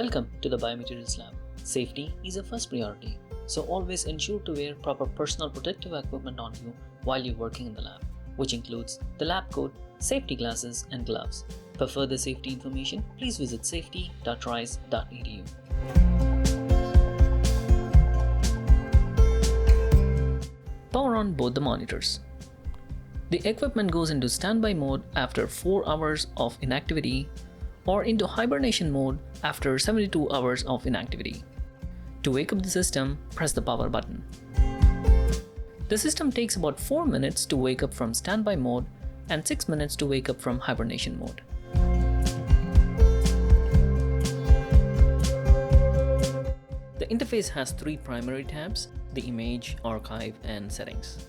Welcome to the Biomaterials Lab. Safety is a first priority, so always ensure to wear proper personal protective equipment on you while you're working in the lab, which includes the lab coat, safety glasses, and gloves. For further safety information, please visit safety.rice.edu. Power on both the monitors. The equipment goes into standby mode after 4 hours of inactivity or into hibernation mode after 72 hours of inactivity. To wake up the system, press the power button. The system takes about 4 minutes to wake up from standby mode and 6 minutes to wake up from hibernation mode. The interface has 3 primary tabs: the image, archive, and settings.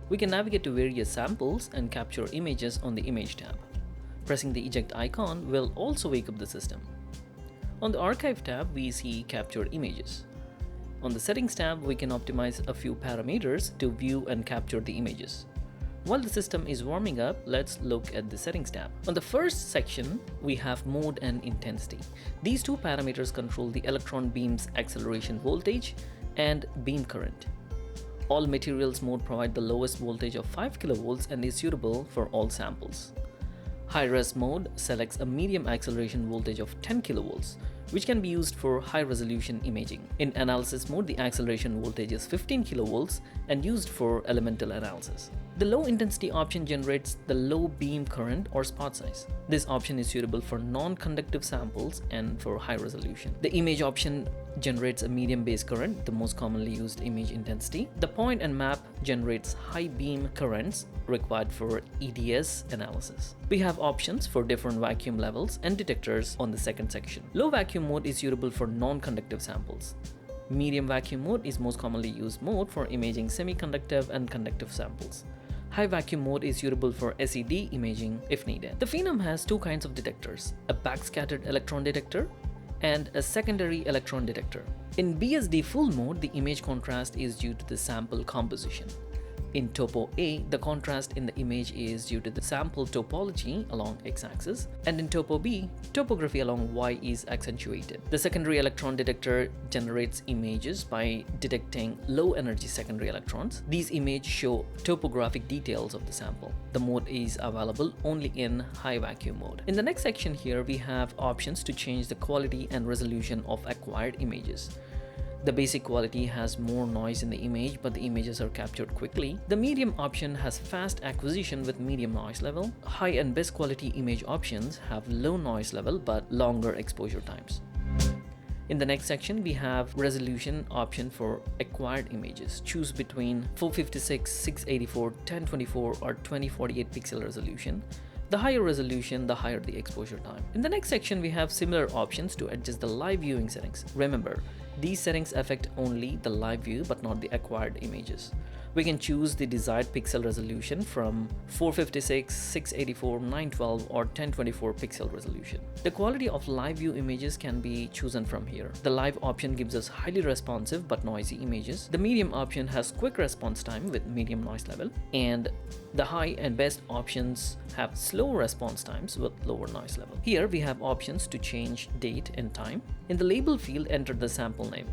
We can navigate to various samples and capture images on the image tab. Pressing the eject icon will also wake up the system. On the archive tab, we see captured images. On the settings tab, we can optimize a few parameters to view and capture the images. While the system is warming up, let's look at the settings tab. On the first section, we have mode and intensity. These two parameters control the electron beam's acceleration voltage and beam current. All materials mode provide the lowest voltage of 5 kV and is suitable for all samples. High-res mode selects a medium acceleration voltage of 10 kV, which can be used for high-resolution imaging. In analysis mode, the acceleration voltage is 15 kV and used for elemental analysis. The low-intensity option generates the low beam current or spot size. This option is suitable for non-conductive samples and for high resolution. The image option generates a medium base current, the most commonly used image intensity. The point and map generates high beam currents required for EDS analysis. We have options for different vacuum levels and detectors on the second section. Low vacuum mode is suitable for non-conductive samples. Medium vacuum mode is most commonly used mode for imaging semiconductive and conductive samples. High vacuum mode is suitable for SED imaging if needed. The Phenom has 2 kinds of detectors: a backscattered electron detector and a secondary electron detector. In BSD full mode, the image contrast is due to the sample composition. In Topo A, the contrast in the image is due to the sample topology along x-axis, and in Topo B, topography along y is accentuated. The secondary electron detector generates images by detecting low-energy secondary electrons. These images show topographic details of the sample. The mode is available only in high vacuum mode. In the next section here, we have options to change the quality and resolution of acquired images. The basic quality has more noise in the image, but the images are captured quickly. The medium option has fast acquisition with medium noise level. High and best quality image options have low noise level but longer exposure times. In the next section, we have resolution option for acquired images. Choose between 456, 684, 1024 or 2048 pixel resolution. The higher resolution, the higher the exposure time. In the next section, we have similar options to adjust the live viewing settings. Remember, these settings affect only the live view but not the acquired images. We can choose the desired pixel resolution from 456, 684, 912 or 1024 pixel resolution. The quality of live view images can be chosen from here. The live option gives us highly responsive but noisy images. The medium option has quick response time with medium noise level, and the high and best options have slow response times with lower noise level. Here we have options to change date and time. In the label field, enter the sample name.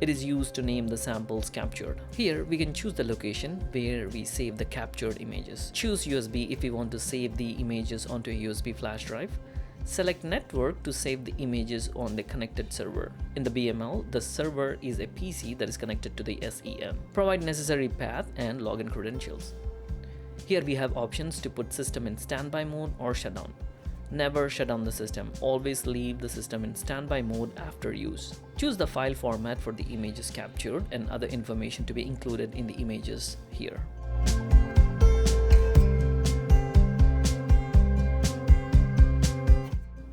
It is used to name the samples captured. Here we can choose the location where we save the captured images. Choose USB if we want to save the images onto a USB flash drive. Select network to save the images on the connected server. In the BML, the server is a PC that is connected to the SEM. Provide necessary path and login credentials. Here we have options to put system in standby mode or shutdown. Never shut down the system. Always leave the system in standby mode after use. Choose the file format for the images captured and other information to be included in the images here.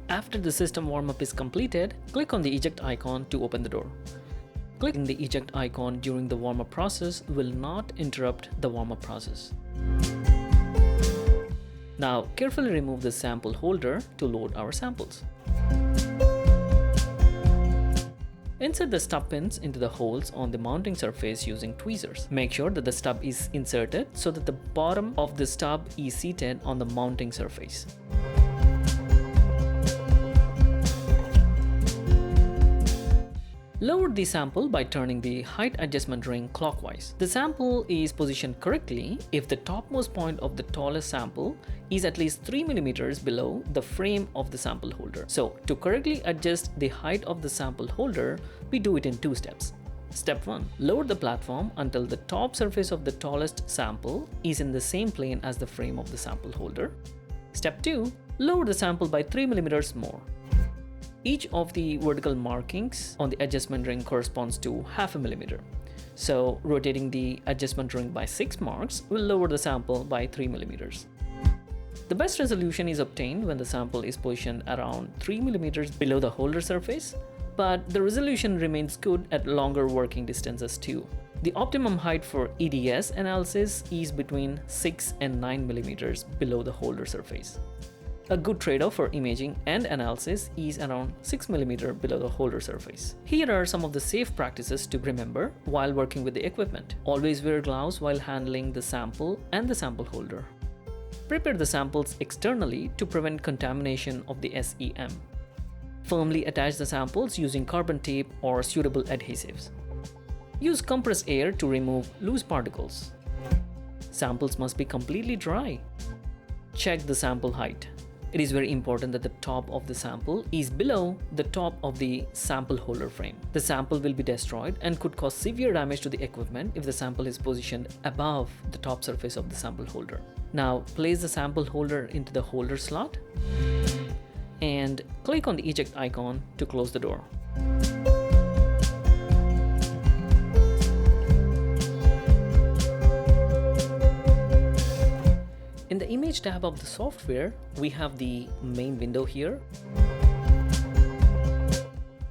After the system warm-up is completed, click on the eject icon to open the door. Clicking the eject icon during the warm-up process will not interrupt the warm-up process. Now, carefully remove the sample holder to load our samples. Insert the stub pins into the holes on the mounting surface using tweezers. Make sure that the stub is inserted so that the bottom of the stub is seated on the mounting surface. Lower the sample by turning the height adjustment ring clockwise. The sample is positioned correctly if the topmost point of the tallest sample is at least 3 millimeters below the frame of the sample holder. So to correctly adjust the height of the sample holder, we do it in 2 steps. Step 1. Lower the platform until the top surface of the tallest sample is in the same plane as the frame of the sample holder. Step 2. Lower the sample by 3 millimeters more. Each of the vertical markings on the adjustment ring corresponds to half a millimeter. So rotating the adjustment ring by 6 marks will lower the sample by 3 millimeters. The best resolution is obtained when the sample is positioned around 3 millimeters below the holder surface, but the resolution remains good at longer working distances too. The optimum height for EDS analysis is between 6 and 9 millimeters below the holder surface. A good trade-off for imaging and analysis is around 6 mm below the holder surface. Here are some of the safe practices to remember while working with the equipment. Always wear gloves while handling the sample and the sample holder. Prepare the samples externally to prevent contamination of the SEM. Firmly attach the samples using carbon tape or suitable adhesives. Use compressed air to remove loose particles. Samples must be completely dry. Check the sample height. It is very important that the top of the sample is below the top of the sample holder frame. The sample will be destroyed and could cause severe damage to the equipment if the sample is positioned above the top surface of the sample holder. Now place the sample holder into the holder slot and click on the eject icon to close the door. In the image tab of the software, we have the main window here,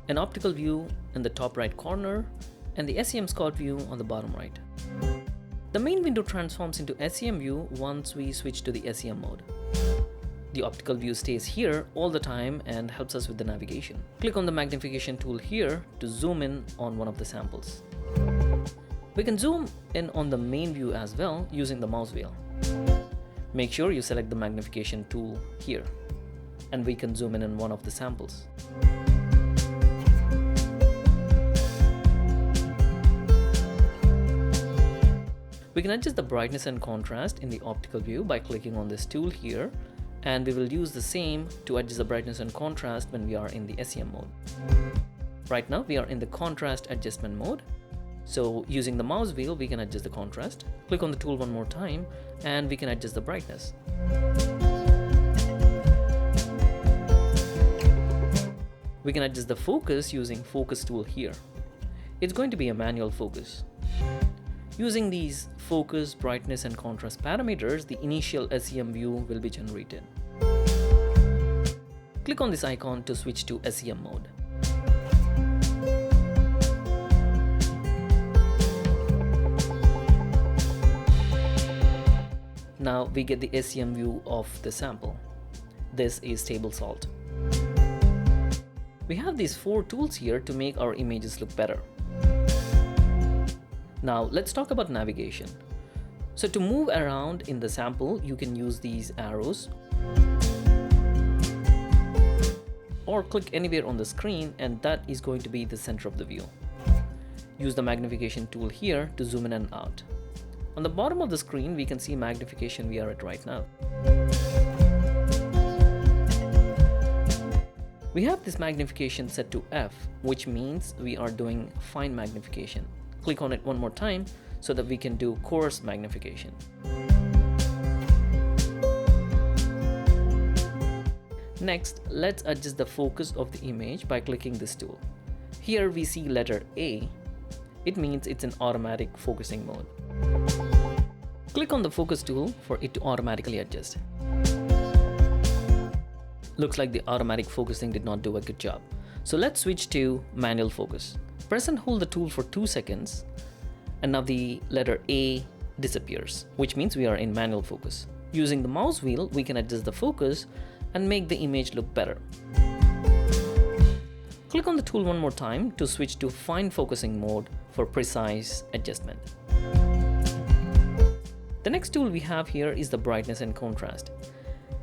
an optical view in the top right corner, and the SEM scout view on the bottom right. The main window transforms into SEM view once we switch to the SEM mode. The optical view stays here all the time and helps us with the navigation. Click on the magnification tool here to zoom in on one of the samples. We can zoom in on the main view as well using the mouse wheel. Make sure you select the magnification tool here, and we can zoom in on one of the samples. We can adjust the brightness and contrast in the optical view by clicking on this tool here, and we will use the same to adjust the brightness and contrast when we are in the SEM mode. Right now we are in the contrast adjustment mode. So using the mouse wheel, we can adjust the contrast. Click on the tool one more time and we can adjust the brightness. We can adjust the focus using focus tool here. It's going to be a manual focus. Using these focus, brightness and contrast parameters, the initial SEM view will be generated. Click on this icon to switch to SEM mode. Now we get the SEM view of the sample. This is table salt. We have these 4 tools here to make our images look better. Now let's talk about navigation. So to move around in the sample, you can use these arrows or click anywhere on the screen, and that is going to be the center of the view. Use the magnification tool here to zoom in and out. On the bottom of the screen, we can see magnification we are at right now. We have this magnification set to F, which means we are doing fine magnification. Click on it one more time so that we can do coarse magnification. Next, let's adjust the focus of the image by clicking this tool. Here we see letter A. It means it's in automatic focusing mode. Click on the focus tool for it to automatically adjust. Looks like the automatic focusing did not do a good job. So let's switch to manual focus. Press and hold the tool for 2 seconds, and now the letter A disappears, which means we are in manual focus. Using the mouse wheel, we can adjust the focus and make the image look better. Click on the tool one more time to switch to fine focusing mode for precise adjustment. The next tool we have here is the brightness and contrast.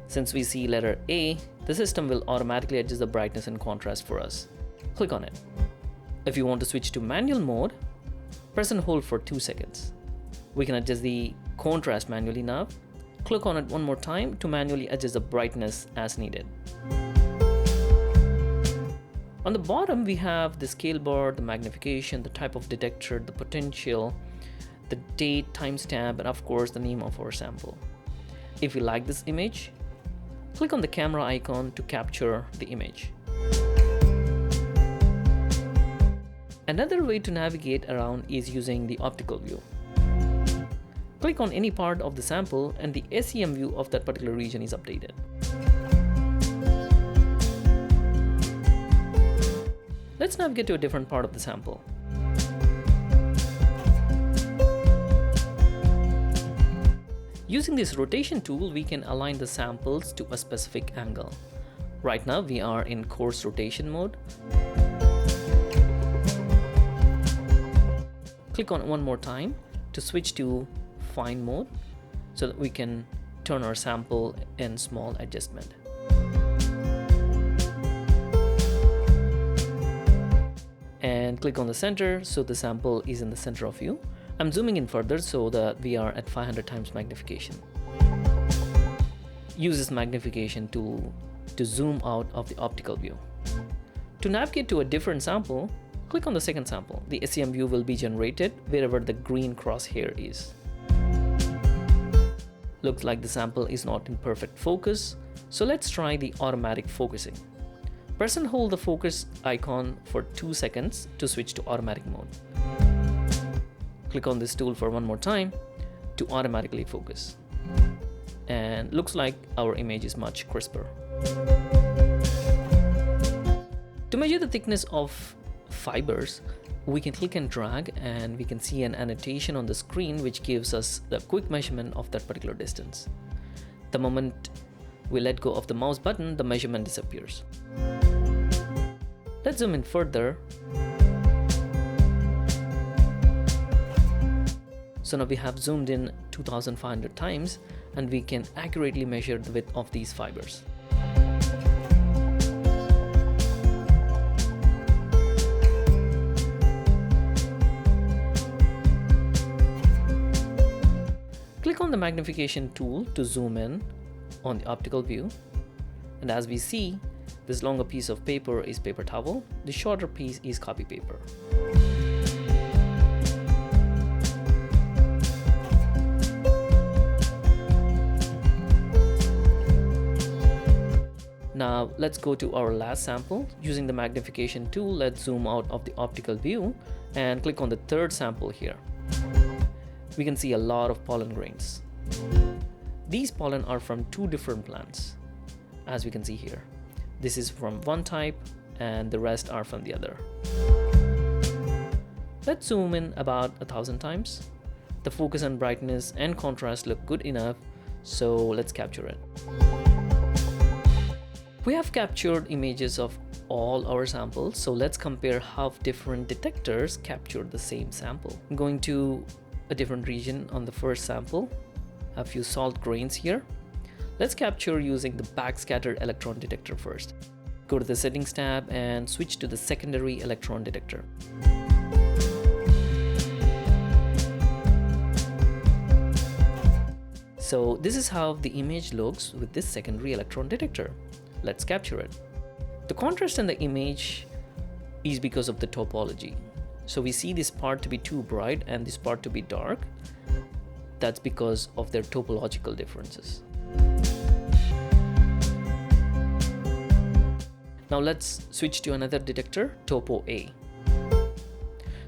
Since we see letter A, the system will automatically adjust the brightness and contrast for us. Click on it. If you want to switch to manual mode, press and hold for 2 seconds. We can adjust the contrast manually now. Click on it one more time to manually adjust the brightness as needed. On the bottom, we have the scale bar, the magnification, the type of detector, the potential, the date, timestamp, and of course the name of our sample. If you like this image, click on the camera icon to capture the image. Another way to navigate around is using the optical view. Click on any part of the sample and the SEM view of that particular region is updated. Let's navigate to a different part of the sample. Using this rotation tool, we can align the samples to a specific angle. Right now, we are in coarse rotation mode. Click on one more time to switch to fine mode so that we can turn our sample in small adjustment. And click on the center so the sample is in the center of view. I'm zooming in further so that we are at 500 times magnification. Use this magnification tool to zoom out of the optical view. To navigate to a different sample, click on the second sample. The SEM view will be generated wherever the green crosshair is. Looks like the sample is not in perfect focus, so let's try the automatic focusing. Press and hold the focus icon for 2 seconds to switch to automatic mode. Click on this tool for one more time to automatically focus. And looks like our image is much crisper. To measure the thickness of fibers, we can click and drag and we can see an annotation on the screen which gives us the quick measurement of that particular distance. The moment we let go of the mouse button, the measurement disappears. Let's zoom in further. So now we have zoomed in 2500 times and we can accurately measure the width of these fibers. Click on the magnification tool to zoom in on the optical view. And as we see, this longer piece of paper is paper towel, the shorter piece is copy paper. Now let's go to our last sample. Using the magnification tool, let's zoom out of the optical view and click on the third sample here. We can see a lot of pollen grains. These pollen are from 2 different plants, as we can see here. This is from one type and the rest are from the other. Let's zoom in about 1000 times. The focus and brightness and contrast look good enough, so let's capture it. We have captured images of all our samples, so let's compare how different detectors captured the same sample. I'm going to a different region on the first sample, a few salt grains here. Let's capture using the backscattered electron detector first. Go to the settings tab and switch to the secondary electron detector. So this is how the image looks with this secondary electron detector. Let's capture it. The contrast in the image is because of the topology. So we see this part to be too bright and this part to be dark. That's because of their topological differences. Now let's switch to another detector, Topo A.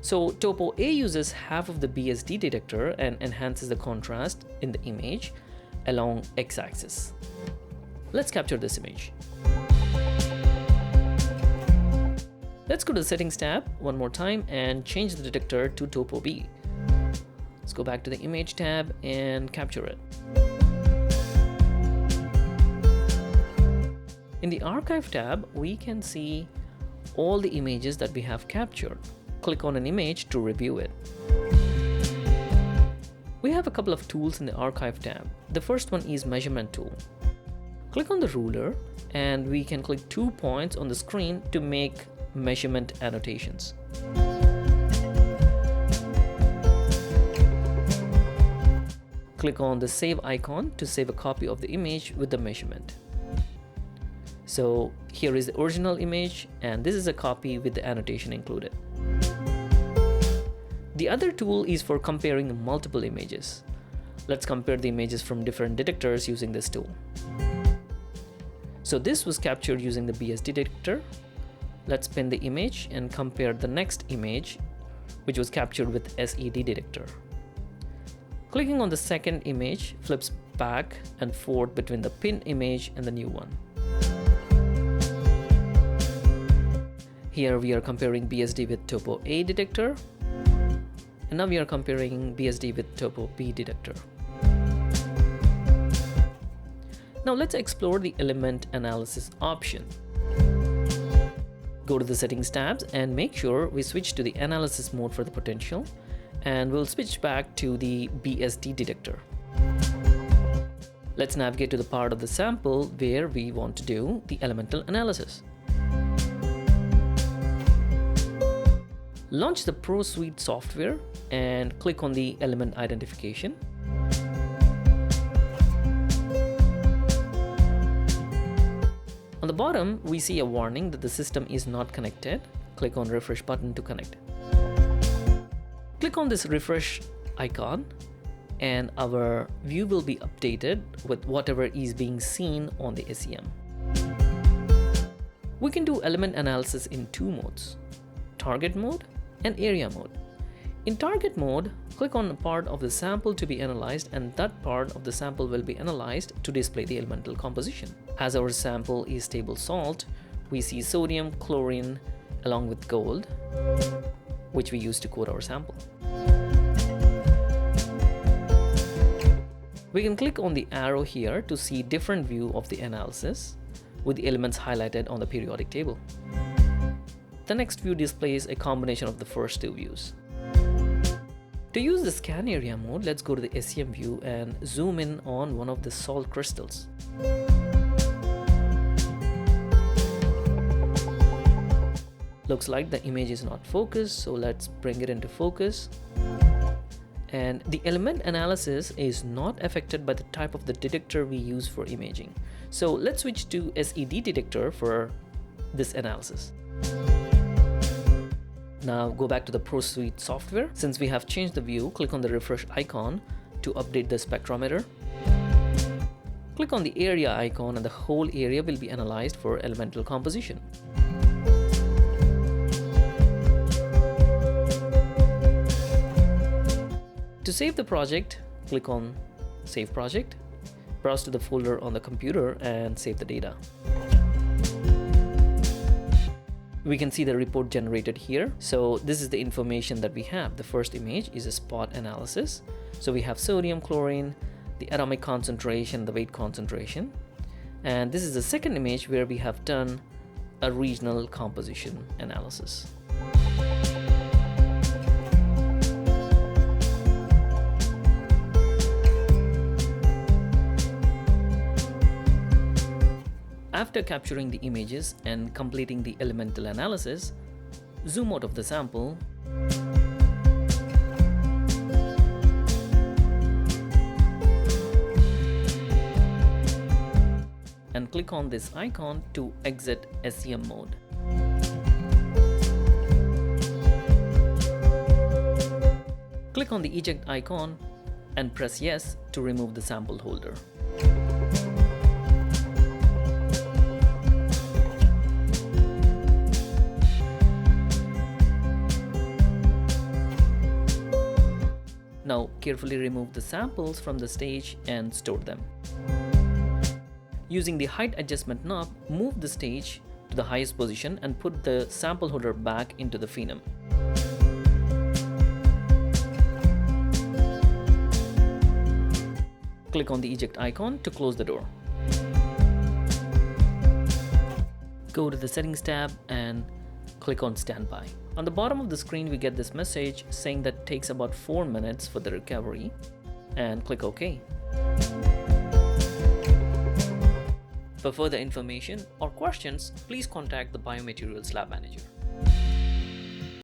So Topo A uses half of the BSD detector and enhances the contrast in the image along x-axis. Let's capture this image. Let's go to the settings tab one more time and change the detector to Topo B. Let's go back to the image tab and capture it. In the archive tab, we can see all the images that we have captured. Click on an image to review it. We have a couple of tools in the archive tab. The first one is measurement tool. Click on the ruler and we can click 2 points on the screen to make measurement annotations. Click on the save icon to save a copy of the image with the measurement. So here is the original image, and this is a copy with the annotation included. The other tool is for comparing multiple images. Let's compare the images from different detectors using this tool. So this was captured using the BS detector. Let's pin the image and compare the next image, which was captured with SED detector. Clicking on the second image flips back and forth between the pinned image and the new one. Here we are comparing BSD with Topo A detector, and now we are comparing BSD with Topo B detector. Now let's explore the element analysis option. Go to the settings tabs and make sure we switch to the analysis mode for the potential, and we'll switch back to the BSD detector. Let's navigate to the part of the sample where we want to do the elemental analysis. Launch the Pro Suite software and click on the element identification. On the bottom, we see a warning that the system is not connected. Click on refresh button to connect. Click on this refresh icon and our view will be updated with whatever is being seen on the SEM. We can do element analysis in two modes: target mode and area mode. In target mode, click on a part of the sample to be analyzed, and that part of the sample will be analyzed to display the elemental composition. As our sample is table salt, we see sodium, chlorine along with gold, which we use to code our sample. We can click on the arrow here to see different view of the analysis with the elements highlighted on the periodic table. The next view displays a combination of the first two views. To use the scan area mode, let's go to the SEM view and zoom in on one of the salt crystals. Looks like the image is not focused, so let's bring it into focus. And the element analysis is not affected by the type of the detector we use for imaging. So let's switch to SED detector for this analysis. Now go back to the Pro Suite software. Since we have changed the view, click on the refresh icon to update the spectrometer. Click on the area icon and the whole area will be analyzed for elemental composition. To save the project, click on Save Project, browse to the folder on the computer and save the data. We can see the report generated here. So this is the information that we have. The first image is a spot analysis. So we have sodium, chlorine, the atomic concentration, the weight concentration. And this is the second image where we have done a regional composition analysis. After capturing the images and completing the elemental analysis, zoom out of the sample and click on this icon to exit SEM mode. Click on the eject icon and press yes to remove the sample holder. Now carefully remove the samples from the stage and store them. Using the height adjustment knob, move the stage to the highest position and put the sample holder back into the Phenom. Click on the eject icon to close the door. Go to the settings tab and click on standby. On the bottom of the screen, we get this message saying that it takes about 4 minutes for the recovery, and click OK. For further information or questions, please contact the Biomaterials Lab Manager.